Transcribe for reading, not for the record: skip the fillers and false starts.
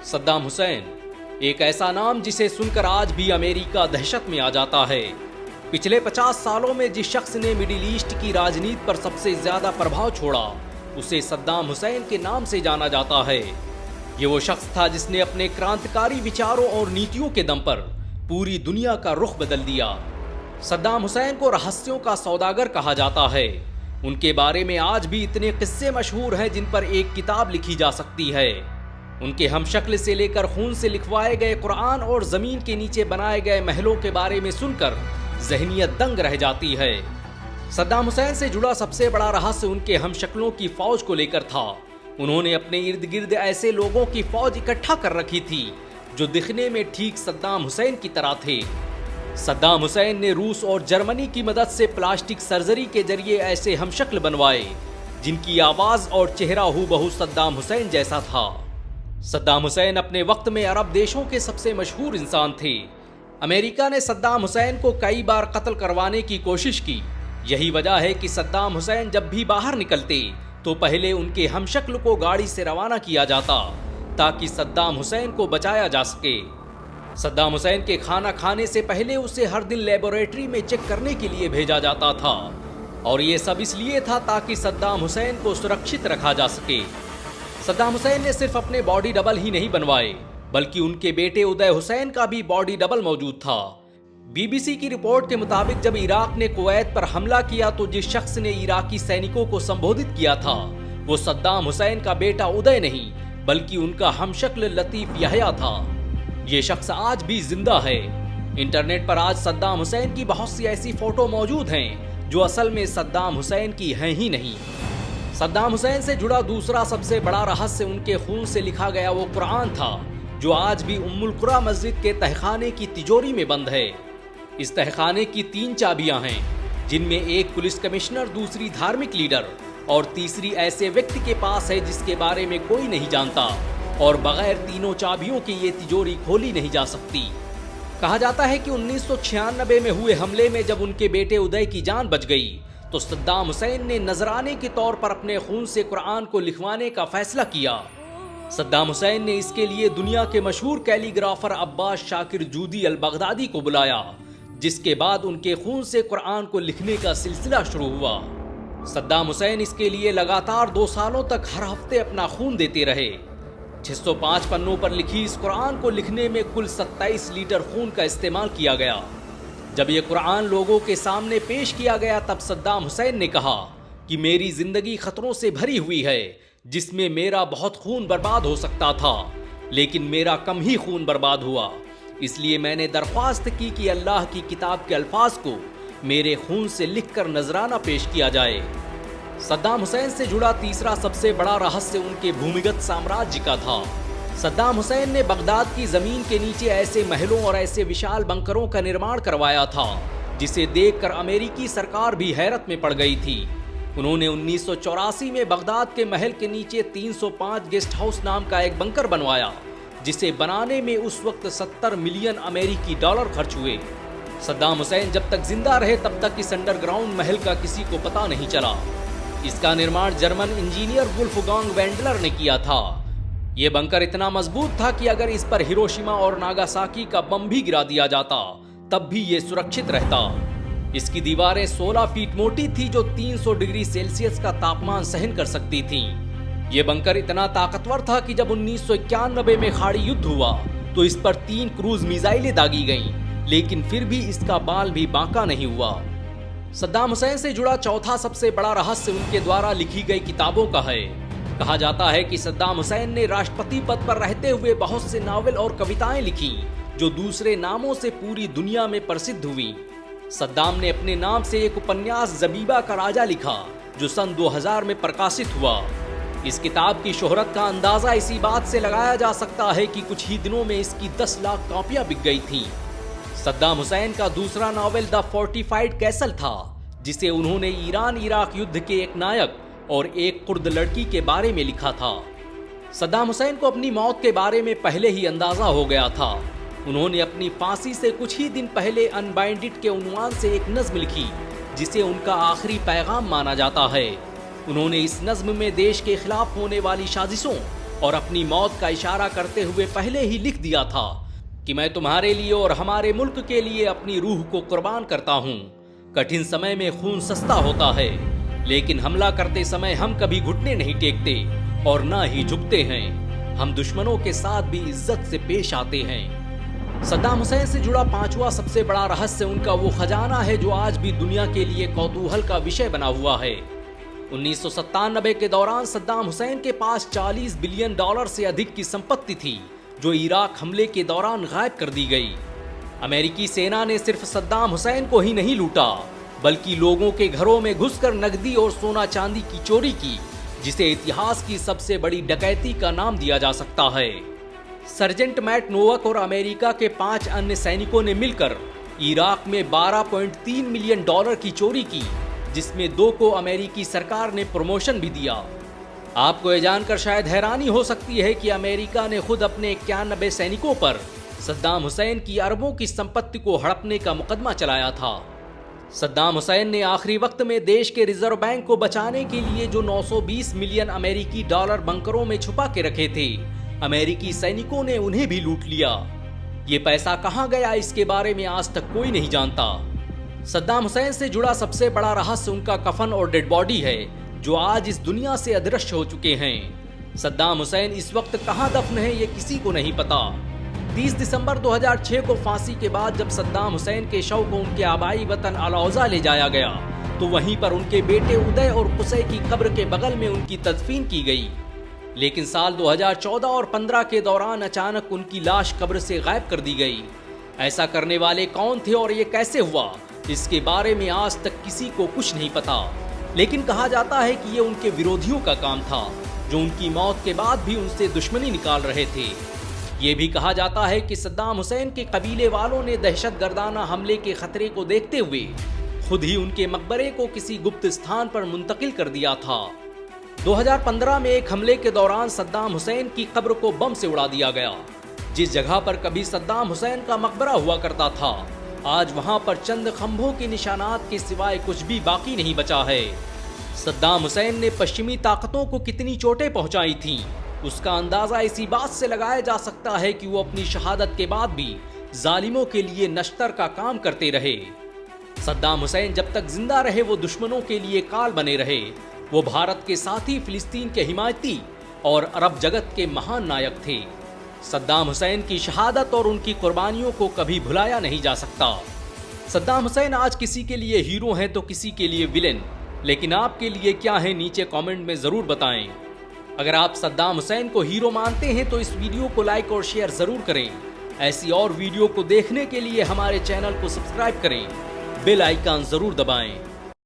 सद्दाम हुसैन, एक ऐसा नाम जिसे सुनकर आज भी अमेरिका दहशत में आ जाता है। पिछले 50 सालों में जिस शख्स ने मिडिल ईस्ट की राजनीति पर सबसे ज्यादा प्रभाव छोड़ा, उसे सद्दाम हुसैन के नाम से जाना जाता है। ये वो शख्स था जिसने अपने क्रांतिकारी विचारों और नीतियों के दम पर पूरी दुनिया का रुख बदल दिया। सद्दाम हुसैन को रहस्यों का सौदागर कहा जाता है। उनके बारे में आज भी इतने किस्से मशहूर हैं जिन पर एक किताब लिखी जा सकती है। उनके हमशक्ल से लेकर खून से लिखवाए गए कुरान और जमीन के नीचे बनाए गए महलों के बारे में सुनकर जहनियत दंग रह जाती है। सद्दाम हुसैन से जुड़ा सबसे बड़ा रहस्य उनके हमशक्लों की फौज को लेकर था। उन्होंने अपने इर्द गिर्द ऐसे लोगों की फौज इकट्ठा कर रखी थी जो दिखने में ठीक सद्दाम हुसैन की तरह थे। सद्दाम हुसैन ने रूस और जर्मनी की मदद से प्लास्टिक सर्जरी के जरिए ऐसे हमशक्ल बनवाए जिनकी आवाज और चेहरा हूबहू सद्दाम हुसैन जैसा था। सद्दाम हुसैन अपने वक्त में अरब देशों के सबसे मशहूर इंसान थे। अमेरिका ने सद्दाम हुसैन को कई बार कत्ल करवाने की कोशिश की। यही वजह है कि सद्दाम हुसैन जब भी बाहर निकलते तो पहले उनके हमशक्ल को गाड़ी से रवाना किया जाता ताकि सद्दाम हुसैन को बचाया जा सके। सद्दाम हुसैन के खाना खाने से पहले उसे हर दिन लेबोरेटरी में चेक करने के लिए भेजा जाता था और ये सब इसलिए था ताकि सद्दाम हुसैन को सुरक्षित रखा जा सके। सद्दाम हुसैन ने सिर्फ अपने बॉडी डबल ही नहीं बनवाए बल्कि उनके बेटे उदय हुसैन का भी बॉडी डबल मौजूद था। बीबीसी की रिपोर्ट के मुताबिक जब इराक ने कुवैत पर हमला किया तो जिस शख्स ने इराकी सैनिकों को संबोधित किया था वो सद्दाम हुसैन का बेटा उदय नहीं बल्कि उनका हमशक्ल लतीफ यहया था। ये शख्स आज भी जिंदा है। इंटरनेट पर आज सद्दाम हुसैन की बहुत सी ऐसी फोटो मौजूद हैं जो असल में सद्दाम हुसैन की हैं ही नहीं। सद्दाम हुसैन से जुड़ा दूसरा सबसे बड़ा रहस्य उनके खून से लिखा गया वो कुरान था जो आज भी उम्मुल कुरा मस्जिद के तहखाने की तिजोरी में बंद है। इस तहखाने की 3 चाबियां हैं जिनमें एक पुलिस कमिश्नर, दूसरी धार्मिक लीडर और तीसरी ऐसे व्यक्ति के पास है जिसके बारे में कोई नहीं जानता और बगैर तीनों चाबियों के ये तिजोरी खोली नहीं जा सकती। कहा जाता है कि 1996 में हुए हमले में जब उनके बेटे उदय की जान बच गई तो सद्दाम हुसैन ने नजराने के तौर पर अपने खून से कुरान को लिखवाने का फैसला किया। सद्दाम हुसैन ने इसके लिए दुनिया के मशहूर calligrapher Abbas Shakir Judi al Baghdadi को बुलाया, जिसके बाद उनके खून से कुरान को लिखने का सिलसिला शुरू हुआ। सद्दाम हुसैन इसके लिए लगातार 2 सालों तक हर हफ्ते अपना खून देते रहे। 605 पन्नों पर लिखी इस कुरान को लिखने में कुल 27 लीटर खून का इस्तेमाल किया गया। जब यह कुरान लोगों के सामने पेश किया गया तब सद्दाम हुसैन ने कहा कि मेरी जिंदगी खतरों से भरी हुई है जिसमें मेरा बहुत खून बर्बाद हो सकता था, लेकिन मेरा कम ही खून बर्बाद हुआ। इसलिए मैंने दरख्वास्त की कि अल्लाह की किताब के अल्फाज को मेरे खून से लिखकर नजराना पेश किया जाए। सद्दाम हुसैन से जुड़ा तीसरा सबसे बड़ा रहस्य उनके भूमिगत साम्राज्य का था। सद्दाम हुसैन ने बगदाद की जमीन के नीचे ऐसे महलों और ऐसे विशाल बंकरों का निर्माण करवाया था जिसे देखकर अमेरिकी सरकार भी हैरत में पड़ गई थी। उन्होंने 1984 में बगदाद के महल के नीचे 305 गेस्ट हाउस नाम का एक बंकर बनवाया जिसे बनाने में उस वक्त 70 मिलियन अमेरिकी डॉलर खर्च हुए। सद्दाम हुसैन जब तक जिंदा रहे तब तक इस अंडरग्राउंड महल का किसी को पता नहीं चला। इसका निर्माण जर्मन इंजीनियर वुल्फगांग वेंडलर ने किया था। ये बंकर इतना मजबूत था कि अगर इस पर हिरोशिमा और नागासाकी का बम भी गिरा दिया जाता तब भी ये सुरक्षित रहता। इसकी दीवारें 16 फीट मोटी थी जो 300 डिग्री सेल्सियस का तापमान सहन कर सकती थीं। ये बंकर इतना ताकतवर था कि जब 1991 में खाड़ी युद्ध हुआ तो इस पर 3 क्रूज मिसाइलें दागी गईं, लेकिन फिर भी इसका बाल भी बांका नहीं हुआ। सद्दाम हुसैन से जुड़ा चौथा सबसे बड़ा रहस्य उनके द्वारा लिखी गई किताबों का है। कहा जाता है कि सद्दाम हुसैन ने राष्ट्रपति पद पर रहते हुए बहुत से नावल और कविताएं लिखी जो दूसरे नामों से पूरी दुनिया में प्रसिद्ध हुई। सद्दाम ने अपने नाम से एक उपन्यास ज़बीबा का राजा लिखा जो सन 2000 में प्रकाशित हुआ। इस किताब की शोहरत का अंदाजा इसी बात से लगाया जा सकता है कि कुछ ही दिनों में इसकी 10 लाख कॉपियां बिक गई थीं। सद्दाम हुसैन का दूसरा नावल द फोर्टिफाइड कैसल था जिसे उन्होंने ईरान इराक युद्ध के एक नायक और एक कुर्द लड़की के बारे में लिखा था। सद्दाम हुसैन को अपनी मौत के बारे में पहले ही अंदाजा हो गया था। उन्होंने अपनी फांसी से कुछ ही दिन पहले अनबाइंडेड के उन्वान से एक नज्म लिखी जिसे उनका आखिरी पैगाम माना जाता है। उन्होंने इस नज्म में देश के खिलाफ होने वाली साजिशों और अपनी मौत का इशारा करते हुए पहले ही लिख दिया था कि मैं तुम्हारे लिए और हमारे मुल्क के लिए अपनी रूह को कुर्बान करता हूं। कठिन समय में खून सस्ता होता है, लेकिन हमला करते समय हम कभी घुटने नहीं टेकते और ना ही झुकते हैं। हम दुश्मनों के साथ भी इज्जत से पेश आते हैं। सद्दाम हुसैन से जुड़ा पांचवा सबसे बड़ा रहस्य उनका वो खजाना है जो आज भी दुनिया के लिए कौतूहल का विषय बना हुआ है। 1997 के दौरान सद्दाम हुसैन के पास $40 बिलियन से अधिक की संपत्ति थी, जो इराक हमले के दौरान गायब कर दी गई। अमेरिकी सेना ने सिर्फ सद्दाम हुसैन को ही नहीं लूटा, बल्कि लोगों के घरों में घुसकर नकदी और सोना चांदी की चोरी की, जिसे इतिहास की सबसे बड़ी डकैती का नाम दिया जा सकता है। सर्जेंट मैट नोवक और अमेरिका के 5 अन्य सैनिकों ने मिलकर इराक में $12.3 मिलियन की चोरी की, जिसमें 2 को अमेरिकी सरकार ने प्रमोशन भी दिया। आपको यह जानकर शायद हैरानी हो सकती है कि अमेरिका ने खुद अपने 91 सैनिकों पर सद्दाम हुसैन की अरबों की संपत्ति को हड़पने का मुकदमा चलाया था। सद्दाम हुसैन ने आखिरी वक्त में देश के रिजर्व बैंक को बचाने के लिए जो 920 मिलियन अमेरिकी डॉलर बंकरों में छुपा के रखे थे, अमेरिकी सैनिकों ने उन्हें भी लूट लिया। ये पैसा कहां गया, इसके बारे में आज तक कोई नहीं जानता। सद्दाम हुसैन से जुड़ा सबसे बड़ा रहस्य उनका कफन और डेड बॉडी है, जो आज इस दुनिया से अदृश्य हो चुके हैं। सद्दाम हुसैन इस वक्त कहां दफन है, ये किसी को नहीं पता। 30 दिसंबर 2006 को फांसी के बाद जब सद्दाम हुसैन के शव को उनके आबाई वतन अल-औज़ा ले जाया गया, तो वहीं पर उनके बेटे उदय और कुसै की कब्र के बगल में उनकी तदफीन की गई। लेकिन साल 2014 और 15 के दौरान अचानक उनकी लाश कब्र से गायब कर दी गई। ऐसा करने वाले कौन थे और ये कैसे हुआ, इसके बारे में आज तक किसी को कुछ नहीं पता। लेकिन कहा जाता है कि ये उनके विरोधियों का काम था, जो उनकी मौत के बाद भी उनसे दुश्मनी निकाल रहे थे। ये भी कहा जाता है कि सद्दाम हुसैन के कबीले वालों ने दहशतगर्दाना हमले के खतरे को देखते हुए खुद ही उनके मकबरे को किसी गुप्त स्थान पर मुंतकिल कर दिया था। 2015 में एक हमले के दौरान सद्दाम हुसैन की कब्र को बम से उड़ा दिया गया। जिस जगह पर कभी सद्दाम हुसैन का मकबरा हुआ करता था, आज वहां पर चंद खंभों के निशानात के सिवाय कुछ भी बाकी नहीं बचा है। सद्दाम हुसैन ने पश्चिमी ताकतों को कितनी चोटें पहुंचाई थीं, उसका अंदाजा इसी बात से लगाया जा सकता है कि वो अपनी शहादत के बाद भी जालिमों के लिए नश्तर का काम करते रहे। सद्दाम हुसैन जब तक जिंदा रहे वो दुश्मनों के लिए काल बने रहे। वो भारत के साथ ही फिलिस्तीन के हिमायती और अरब जगत के महान नायक थे। सद्दाम हुसैन की शहादत और उनकी कुर्बानियों को कभी भुलाया नहीं जा सकता। सद्दाम हुसैन आज किसी के लिए हीरो हैं तो किसी के लिए विलेन, लेकिन आपके लिए क्या है, नीचे कमेंट में जरूर बताएं। अगर आप सद्दाम हुसैन को हीरो मानते हैं तो इस वीडियो को लाइक और शेयर जरूर करें। ऐसी और वीडियो को देखने के लिए हमारे चैनल को सब्सक्राइब करें, बेल आइकन जरूर दबाएं।